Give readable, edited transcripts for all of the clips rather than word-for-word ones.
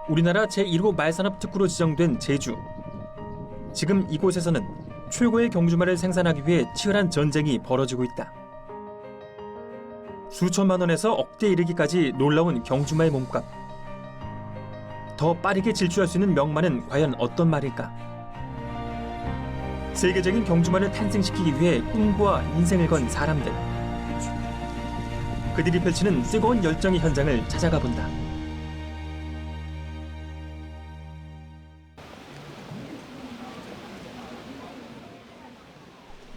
우리나라 제1호 말산업 특구로 지정된 제주. 지금 이곳에서는 최고의 경주말을 생산하기 위해 치열한 전쟁이 벌어지고 있다. 수천만 원에서 억대에 이르기까지 놀라운 경주마의 몸값. 더 빠르게 질주할 수 있는 명마는 과연 어떤 말일까? 세계적인 경주마를 탄생시키기 위해 꿈과 인생을 건 사람들. 그들이 펼치는 뜨거운 열정의 현장을 찾아가 본다.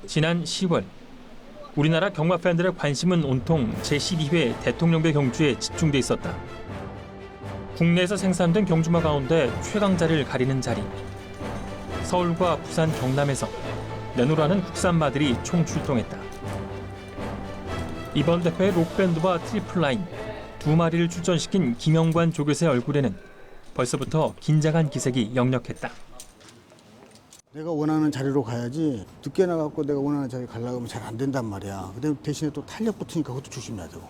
지난 10월 우리나라 경마 팬들의 관심은 온통 제12회 대통령배 경주에 집중돼 있었다. 국내에서 생산된 경주마 가운데 최강자를 가리는 자리. 서울과 부산, 경남에서 내노라는 국산마들이 총 출동했다. 이번 대회 록밴드와 트리플라인 두 마리를 출전시킨 김영관 조교사의 얼굴에는 벌써부터 긴장한 기색이 역력했다. 내가 원하는 자리로 가야지 늦게 나가고 내가 원하는 자리 가려고 하면 잘 안 된단 말이야. 근데 대신에 또 탄력 붙으니까 그것도 조심해야 되고.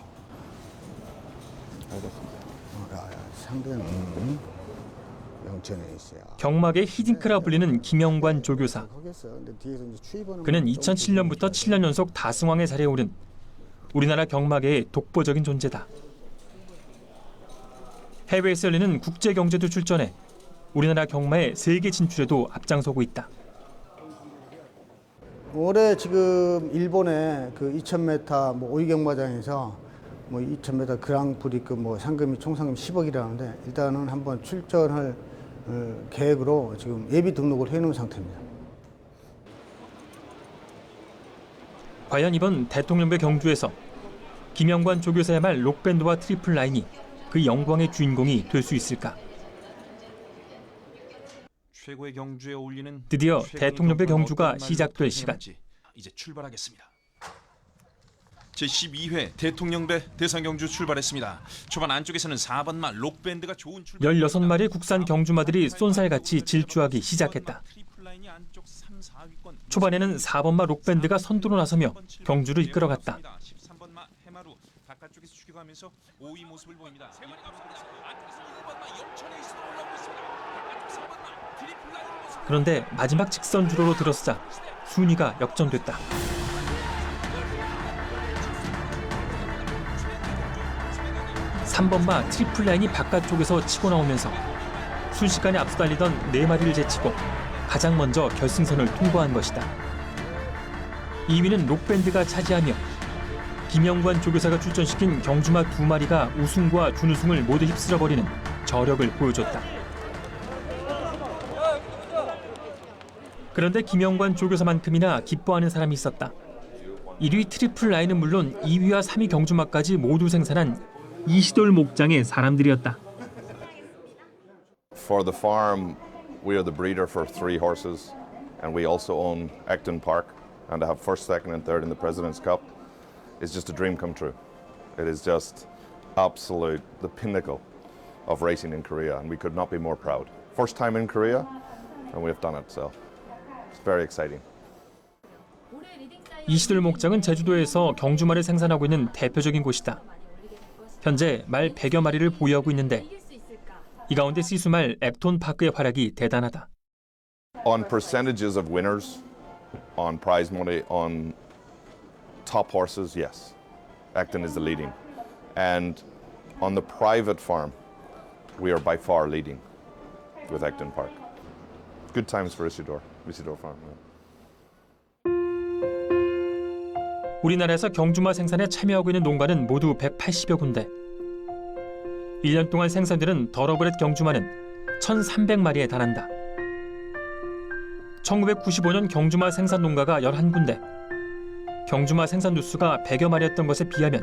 알겠습니다. 상대는 영천에 있어요. 경막의 히딩크라 불리는 김영관 조교사. 그는 2007년부터 7년 연속 다승왕의 자리에 오른 우리나라 경마계의 독보적인 존재다. 해외에서 열리는 국제경제도 출전해 우리나라 경마의 세계 진출에도 앞장서고 있다. 올해 지금 일본의 그 2000m 오이 경마장에서 2000m 그랑프리급 상금이 총 상금 10억이라는데 일단은 한번 출전할 계획으로 지금 예비 등록을 해놓은 상태입니다. 과연 이번 대통령배 경주에서 김영관 조교사의 말 록밴드와 트리플 라인이 그 영광의 주인공이 될 수 있을까? 최고의 경주에 어울리는 드디어 대통령배 경주가 시작될 시간. 이제 출발하겠습니다. 제12회 대통령배 대상경주 출발했습니다. 초반 안쪽에서는 4번 말 록밴드가 좋은 출발. 16마리 국산 경주마들이 쏜살같이 질주하기 시작했다. 초반에는 4번 말 록밴드가 선두로 나서며 경주를 이끌어갔다. 13번 말 해마루 바깥쪽에서 추격하면서 5위 모습을 보입니다. 그런데 마지막 직선 주로로 들어서자 순위가 역전됐다. (3번마) 트리플 라인이 바깥쪽에서 치고 나오면서 순식간에 앞서 달리던 4마리를 제치고 가장 먼저 결승선을 통과한 것이다. 2위는 록밴드가 차지하며 김영관 조교사가 출전시킨 경주마 2마리가 우승과 준우승을 모두 휩쓸어버리는 저력을 보여줬다. 그런데 김영관 조교사만큼이나 기뻐하는 사람이 있었다. 1위 트리플 라인은 물론 2위와 3위 경주마까지 모두 생산한 이시돌 목장의 사람들이었다. For the farm, we are the breeder for 3 horses, and we also own Acton Park, and to have first, second, and third in the President's Cup is just a dream come true. It is just absolute the pinnacle of racing in Korea, and we could not be more proud. First time in Korea, and we have done it, so it's very exciting. 이시돌 목장은 제주도에서 경주마를 생산하고 있는 대표적인 곳이다. 현재 말 100여 마리를 보유하고 있는데 이 가운데 시수말 액톤 파크의 활약이 대단하다. On percentages of winners, on prize money, on top horses, yes, Acton is the leading. And on the private farm, we are by far leading with Acton Park. Good times for Isidore Farm. 우리나라에서 경주마 생산에 참여하고 있는 농가는 모두 180여 군데. 1년 동안 생산되는 더러브렛 경주마는 1,300마리에 달한다. 1995년 경주마 생산 농가가 11군데. 경주마 생산 누수가 100여 마리였던 것에 비하면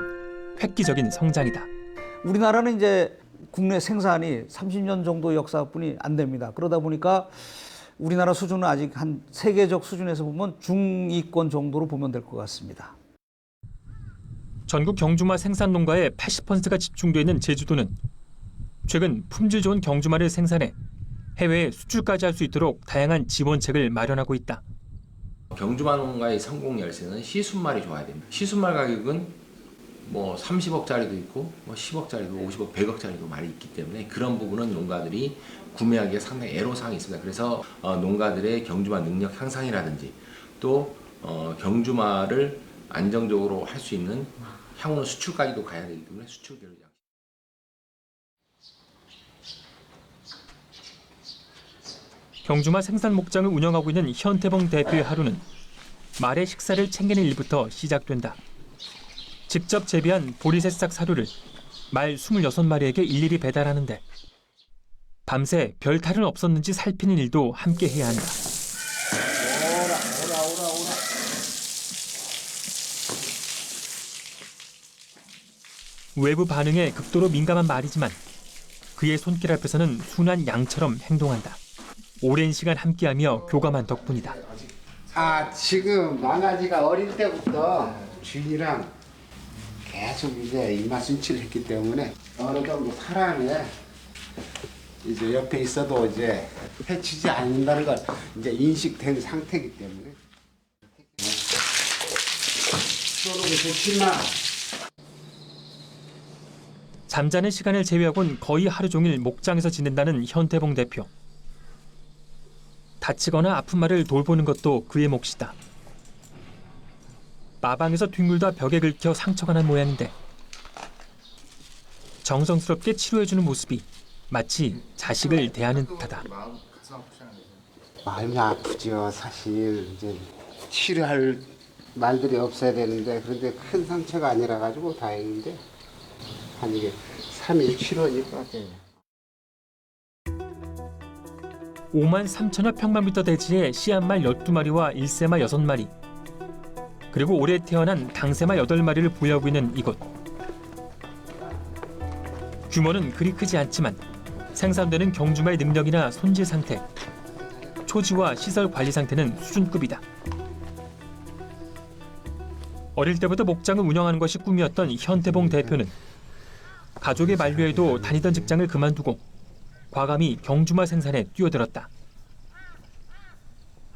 획기적인 성장이다. 우리나라는 이제 국내 생산이 30년 정도 역사뿐이 안 됩니다. 그러다 보니까 우리나라 수준은 아직 한 세계적 수준에서 보면 중위권 정도로 보면 될 것 같습니다. 전국 경주마 생산 농가의 80%가 집중되어 있는 제주도는 최근 품질 좋은 경주마를 생산해 해외에 수출까지 할 수 있도록 다양한 지원책을 마련하고 있다. 경주마 농가의 성공 열쇠는 시순말이 좋아야 됩니다. 시순말 가격은 뭐 30억짜리도 있고 뭐 10억짜리도 50억, 100억짜리도 많이 있기 때문에 그런 부분은 농가들이 구매하기에 상당히 애로사항이 있습니다. 그래서 농가들의 경주마 능력 향상이라든지 또 경주마를 안정적으로 할 수 있는 향후는 수출까지도 가야 되기 때문에 수출 계획. 경주마 생산 목장을 운영하고 있는 현태봉 대표의 하루는 말의 식사를 챙기는 일부터 시작된다. 직접 재배한 보리새싹 사료를 말 26마리에게 일일이 배달하는데 밤새 별 탈은 없었는지 살피는 일도 함께 해야 한다. 외부 반응에 극도로 민감한 말이지만 그의 손길 앞에서는 순한 양처럼 행동한다. 오랜 시간 함께하며 교감한 덕분이다. 지금 망아지가 어릴 때부터 주인이랑 계속 이제 입맛순치를 했기 때문에 어느 정도 사람에 이제 옆에 있어도 이제 해치지 않는다는 걸 이제 인식된 상태이기 때문에. 잠자는 시간을 제외하곤 거의 하루 종일 목장에서 지낸다는 현태봉 대표. 다치거나 아픈 말을 돌보는 것도 그의 몫이다. 마방에서 뒹굴다 벽에 긁혀 상처가 난 모양인데 정성스럽게 치료해주는 모습이 마치 자식을 대하는 듯하다. 마음이 아프죠. 사실 이제 치료할 말들이 없어야 되는데 그런데 큰 상처가 아니라 가지고 다행인데 한 이게 3일 치료니까. 5만 3천여 평방미터 대지에 씨앗말 12마리와 일세마 6마리 그리고 올해 태어난 당세마 8마리를 보유하고 있는 이곳. 규모는 그리 크지 않지만 생산되는 경주마의 능력이나 손질 상태, 초지와 시설 관리 상태는 수준급이다. 어릴 때부터 목장을 운영하는 것이 꿈이었던 현태봉 대표는 가족의 만류에도 다니던 직장을 그만두고 과감히 경주마 생산에 뛰어들었다.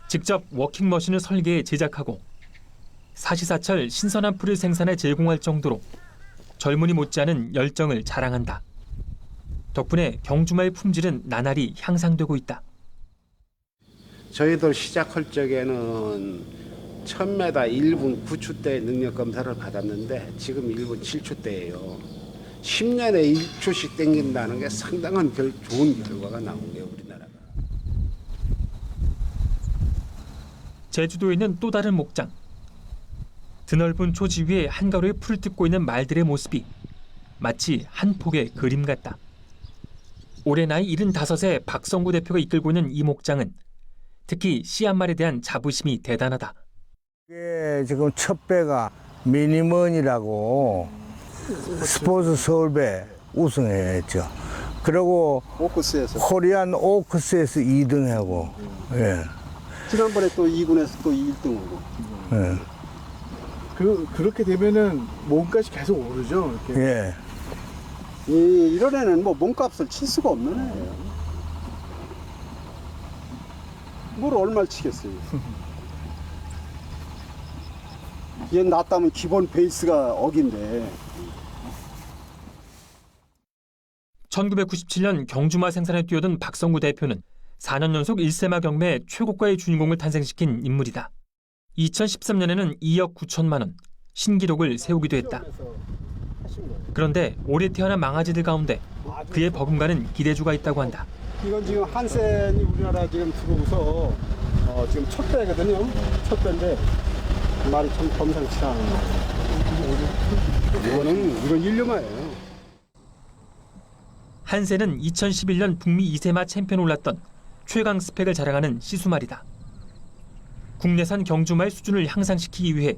직접 워킹머신을 설계해 제작하고 사시사철 신선한 풀을 생산해 제공할 정도로 젊은이 못지않은 열정을 자랑한다. 덕분에 경주마의 품질은 나날이 향상되고 있다. 저희들 시작할 적에는 1000m 1분 9초대 능력 검사를 받았는데 지금 1분 7초대예요. 10년에 1초씩 땡긴다는 게 상당한 좋은 결과가 나온 게 우리나라가. 제주도에 있는 또 다른 목장. 드넓은 초지 위에 한가로이 풀을 뜯고 있는 말들의 모습이 마치 한 폭의 그림 같다. 올해 나이 75세 박성구 대표가 이끌고 있는 이 목장은 특히 씨앗말에 대한 자부심이 대단하다. 이게 지금 첫 배가 미니먼이라고 스포츠 서울배 우승했죠. 그리고 오크스에서 코리안 오크스에서 2등하고 예. 지난번에 또 2군에서 또 1등하고 예. 그렇게 되면은 몸값이 계속 오르죠. 이렇게. 예. 이런 애는 뭐 몸값을 칠 수가 없는 애예요. 뭘 얼마를 치겠어요. 얘 낳았다면 기본 베이스가 억인데. 1997년 경주마 생산에 뛰어든 박성구 대표는 4년 연속 1세마 경매 최고가의 주인공을 탄생시킨 인물이다. 2013년에는 2억 9천만 원, 신기록을 세우기도 했다. 그런데 올해 태어난 망아지들 가운데 그의 버금가는 기대주가 있다고 한다. 이건 지금 한센이 우리나라 지금 들어오서 지금 첫 배거든요. 첫 배인데 말이 참 범상치 않은 이건 1류마예요. 한세는 2011년 북미 2세마 챔피언 올랐던 최강 스펙을 자랑하는 시수말이다. 국내산 경주마의 수준을 향상시키기 위해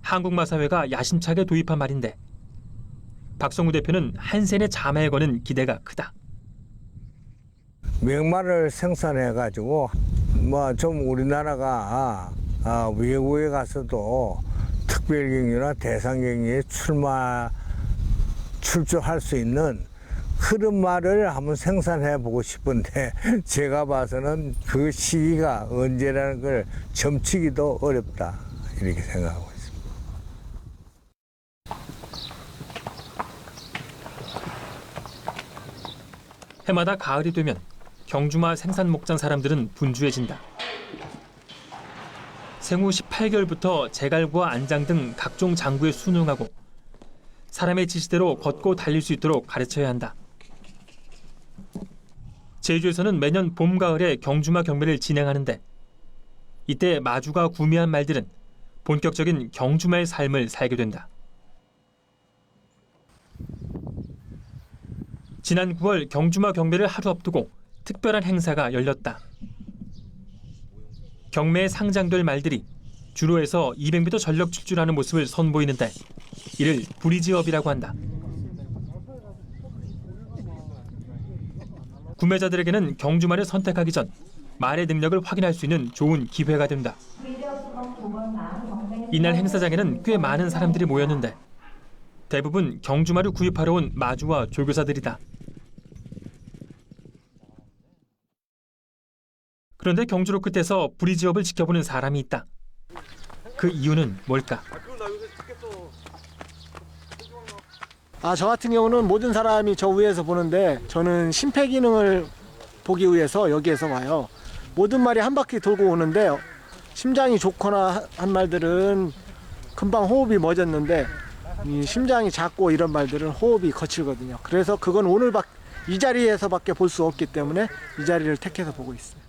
한국마사회가 야심차게 도입한 말인데 박성구 대표는 한센의 자마에 거는 기대가 크다. 명말을 생산해가지고 뭐 좀 우리나라가 외국에 가서도 특별경유나 대상경유에 출조할 수 있는 그런 말을 한번 생산해보고 싶은데 제가 봐서는 그 시기가 언제라는 걸 점치기도 어렵다 이렇게 생각하고 있습니다. 해마다 가을이 되면 경주마 생산 목장 사람들은 분주해진다. 생후 18개월부터 제갈구와 안장 등 각종 장구에 순응하고 사람의 지시대로 걷고 달릴 수 있도록 가르쳐야 한다. 제주에서는 매년 봄, 가을에 경주마 경매를 진행하는데 이때 마주가 구매한 말들은 본격적인 경주마의 삶을 살게 된다. 지난 9월 경주마 경매를 하루 앞두고 특별한 행사가 열렸다. 경매에 상장될 말들이 주로에서 200m 전력 출주하는 모습을 선보이는데 이를 브리지업이라고 한다. 구매자들에게는 경주말을 선택하기 전 말의 능력을 확인할 수 있는 좋은 기회가 된다. 이날 행사장에는 꽤 많은 사람들이 모였는데 대부분 경주말을 구입하러 온 마주와 조교사들이다. 그런데 경주로 끝에서 브리지업을 지켜보는 사람이 있다. 그 이유는 뭘까? 저 같은 경우는 모든 사람이 저 위에서 보는데 저는 심폐 기능을 보기 위해서 여기에서 와요. 모든 말이 한 바퀴 돌고 오는데 심장이 좋거나 한 말들은 금방 호흡이 멎었는데 이 심장이 작고 이런 말들은 호흡이 거칠거든요. 그래서 그건 오늘 이 자리에서밖에 볼 수 없기 때문에 이 자리를 택해서 보고 있어요.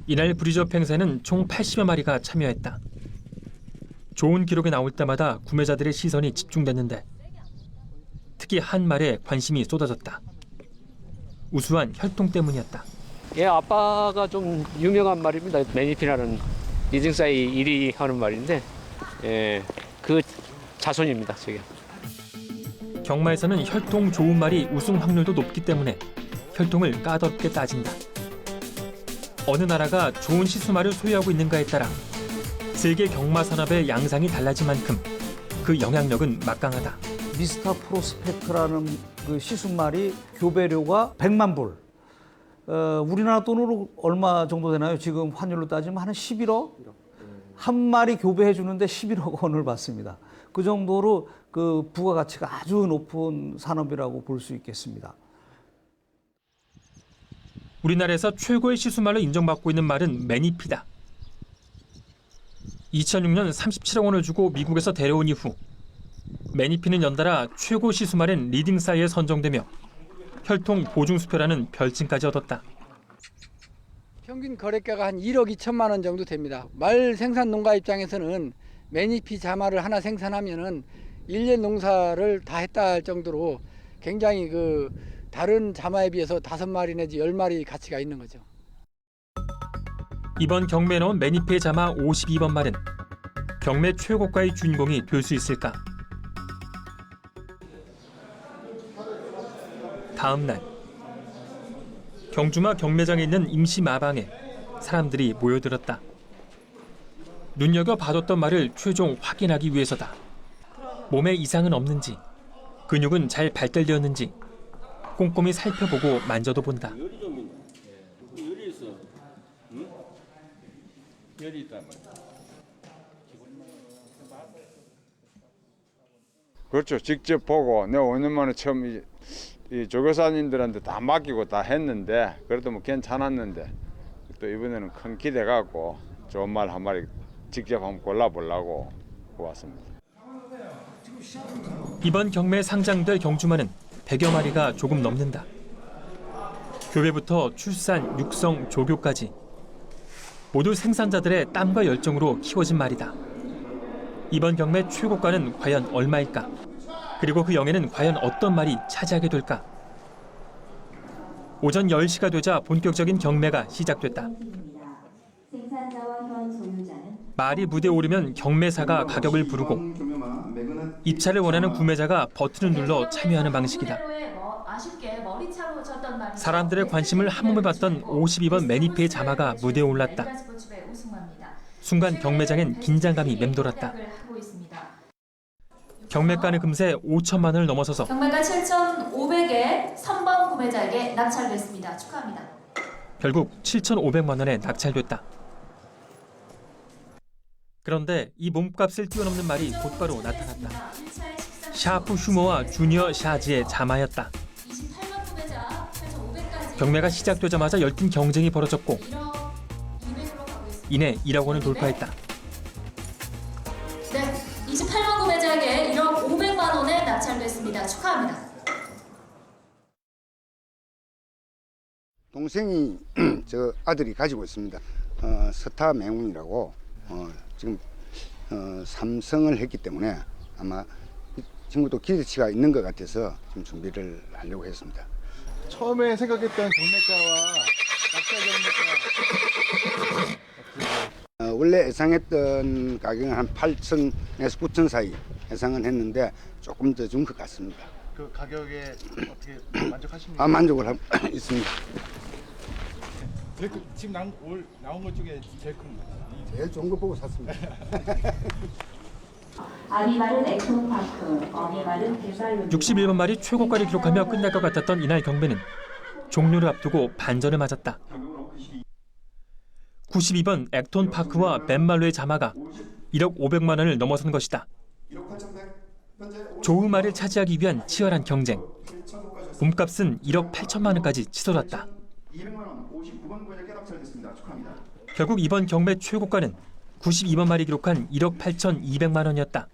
이날 브리지업 행사에는 총 80여 마리가 참여했다. 좋은 기록이 나올 때마다 구매자들의 시선이 집중됐는데 특히 한 말에 관심이 쏟아졌다. 우수한 혈통 때문이었다. 얘 아빠가 좀 유명한 말입니다. 매니피라는 리딩사이 1위 하는 말인데 그 자손입니다. 저게. 경마에서는 혈통 좋은 말이 우승 확률도 높기 때문에 혈통을 까다롭게 따진다. 어느 나라가 좋은 시수말을 소유하고 있는가에 따라 세계 경마 산업의 양상이 달라진 만큼 그 영향력은 막강하다. 미스터 프로스펙트라는 그 시순말이 교배료가 100만 불. 우리나라 돈으로 얼마 정도 되나요? 지금 환율로 따지면 한 11억? 한 마리 교배해 주는데 11억 원을 받습니다. 그 정도로 그 부가가치가 아주 높은 산업이라고 볼 수 있겠습니다. 우리나라에서 최고의 시수말로 인정받고 있는 말은 매니피다. 2006년 37억 원을 주고 미국에서 데려온 이후 매니피는 연달아 최고 시수말인 리딩사이에 선정되며 혈통 보증수표라는 별칭까지 얻었다. 평균 거래가가 한 1억 2천만 원 정도 됩니다. 말 생산 농가 입장에서는 매니피 자마를 하나 생산하면은 1년 농사를 다 했다 할 정도로 굉장히 다른 자마에 비해서 5마리 내지 10마리 가치가 있는 거죠. 이번 경매에 나온 매니피의 자마 52번 말은 경매 최고가의 주인공이 될 수 있을까? 다음 날 경주마 경매장에 있는 임시 마방에 사람들이 모여들었다. 눈여겨봐뒀던 말을 최종 확인하기 위해서다. 몸에 이상은 없는지, 근육은 잘 발달되었는지 꼼꼼히 살펴보고 만져도 본다. 열이 있어. 응? 열이 있단 말이야. 그렇죠. 직접 보고 내가 5년 만에 처음 이 조교사님들한테 다 맡기고 다 했는데 그래도 뭐 괜찮았는데 또 이번에는 큰 기대 갖고 좋은 말 한 마리 직접 한번 골라보려고 왔습니다. 이번 경매에 상장될 경주마는 100여 마리가 조금 넘는다. 교배부터 출산, 육성, 조교까지 모두 생산자들의 땀과 열정으로 키워진 말이다. 이번 경매 최고가는 과연 얼마일까? 그리고 그 영예는 과연 어떤 말이 차지하게 될까? 오전 10시가 되자 본격적인 경매가 시작됐다. 말이 무대에 오르면 경매사가 가격을 부르고 입찰을 원하는 구매자가 버튼을 눌러 참여하는 방식이다. 사람들의 관심을 한몸에 받던 52번 매니피의 자마가 무대에 올랐다. 순간 경매장엔 긴장감이 맴돌았다. 경매가는 금세 5천만 원을 넘어서서 경매가 7,500에 3번 구매자에게 낙찰됐습니다. 축하합니다. 결국 7,500만 원에 낙찰됐다. 그런데 이 몸값을 뛰어넘는 말이 곧바로 나타났다. 샤프 휴머와 주니어 샤즈의 자마였다. 28번 구매자 경매가 시작되자마자 열띤 경쟁이 벌어졌고 이내 1억 원을 돌파했다. 네, 28번 구매자에게 1억 500만 원에 낙찰됐습니다. 축하합니다. 동생이 저 아들이 가지고 있습니다. 스타 맹운이라고 지금 삼성을 했기 때문에 아마 이 친구도 기대치가 있는 것 같아서 지금 준비를 하려고 했습니다. 처음에 생각했던 경매가와 낙찰 경매가 원래 예상했던 가격은 한 8천에서 9천 사이 예상은 했는데 조금 더 준 것 같습니다. 그 가격에 어떻게 만족하십니까? 만족을 하고 있습니다. 지금 나온 것 중에 제일 큰 거. 제일 좋은 거 보고 샀습니다. 아미말은 액션파크, 어미말은 대살로 61번 말이 최고가를 기록하며 끝날 것 같았던 이날 경매는 종료를 앞두고 반전을 맞았다. 92번 액톤 파크와 벤말로의 자마가 1억 500만 원을 넘어선 것이다. 좋은 말을 차지하기 위한 치열한 경쟁. 몸값은 1억 8천만 원까지 치솟았다. 결국 이번 경매 최고가는 92번 말이 기록한 1억 8,200만 원이었다.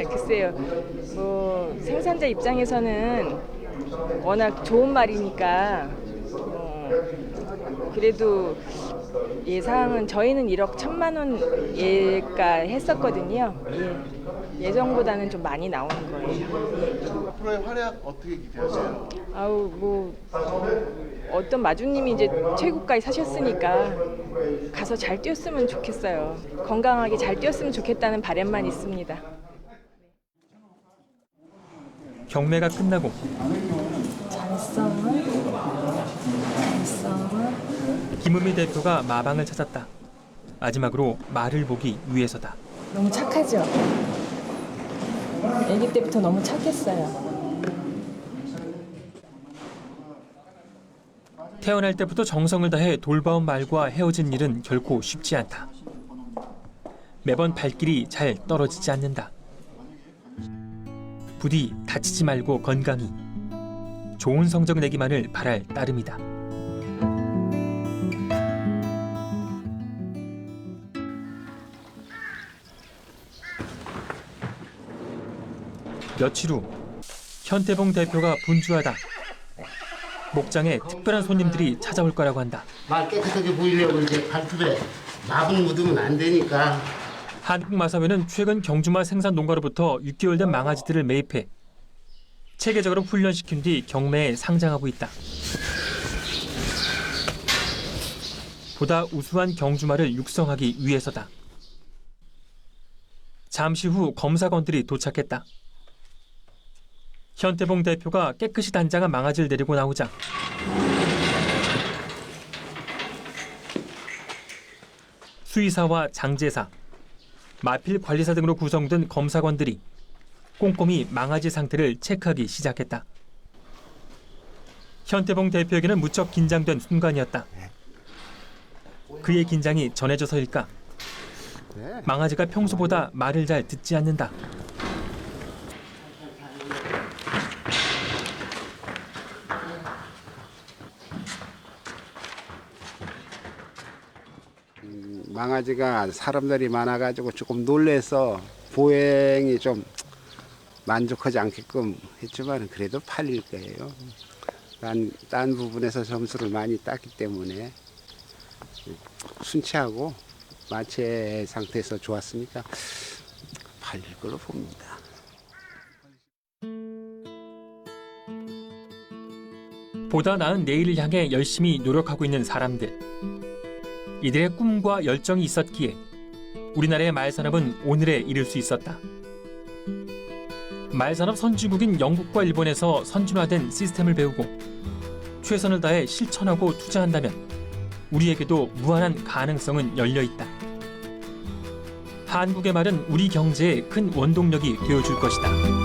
글쎄요. 뭐 생산자 입장에서는 워낙 좋은 말이니까 그래도 예상은 저희는 1억 1천만 원 예가 했었거든요. 예정보다는 좀 많이 나오는 거예요. 앞으로의 활약 어떻게 기대하세요? 뭐 어떤 마주님이 이제 최고가에 사셨으니까 가서 잘 뛰었으면 좋겠어요. 건강하게 잘 뛰었으면 좋겠다는 바람만 있습니다. 경매가 끝나고 김은미 대표가 마방을 찾았다. 마지막으로 말을 보기 위해서다. 너무 착하죠? 아기 때부터 너무 착했어요. 태어날 때부터 정성을 다해 돌봐온 말과 헤어진 일은 결코 쉽지 않다. 매번 발길이 잘 떨어지지 않는다. 부디 다치지 말고 건강히 좋은 성적 내기만을 바랄 따름이다. 며칠 후 현태봉 대표가 분주하다. 목장에 특별한 손님들이 찾아올 거라고 한다. 말 깨끗하게 보이려고 이제 발톱에 마분 묻으면 안 되니까. 한국마사회는 최근 경주마 생산 농가로부터 6개월 된 망아지들을 매입해 체계적으로 훈련시킨 뒤 경매에 상장하고 있다. 보다 우수한 경주마를 육성하기 위해서다. 잠시 후 검사관들이 도착했다. 현태봉 대표가 깨끗이 단장한 망아지를 데리고 나오자 수의사와 장제사, 마필관리사 등으로 구성된 검사관들이 꼼꼼히 망아지 상태를 체크하기 시작했다. 현태봉 대표에게는 무척 긴장된 순간이었다. 그의 긴장이 전해져서일까? 망아지가 평소보다 말을 잘 듣지 않는다. 망아지가 사람들이 많아가지고 조금 놀래서 보행이 좀 만족하지 않게끔 했지만 그래도 팔릴 거예요. 딴 부분에서 점수를 많이 땄기 때문에 순치하고 마체 상태에서 좋았으니까 팔릴 걸로 봅니다. 보다 나은 내일을 향해 열심히 노력하고 있는 사람들. 이들의 꿈과 열정이 있었기에 우리나라의 말산업은 오늘에 이를 수 있었다. 말산업 선진국인 영국과 일본에서 선진화된 시스템을 배우고 최선을 다해 실천하고 투자한다면 우리에게도 무한한 가능성은 열려있다. 한국의 말은 우리 경제에 큰 원동력이 되어줄 것이다.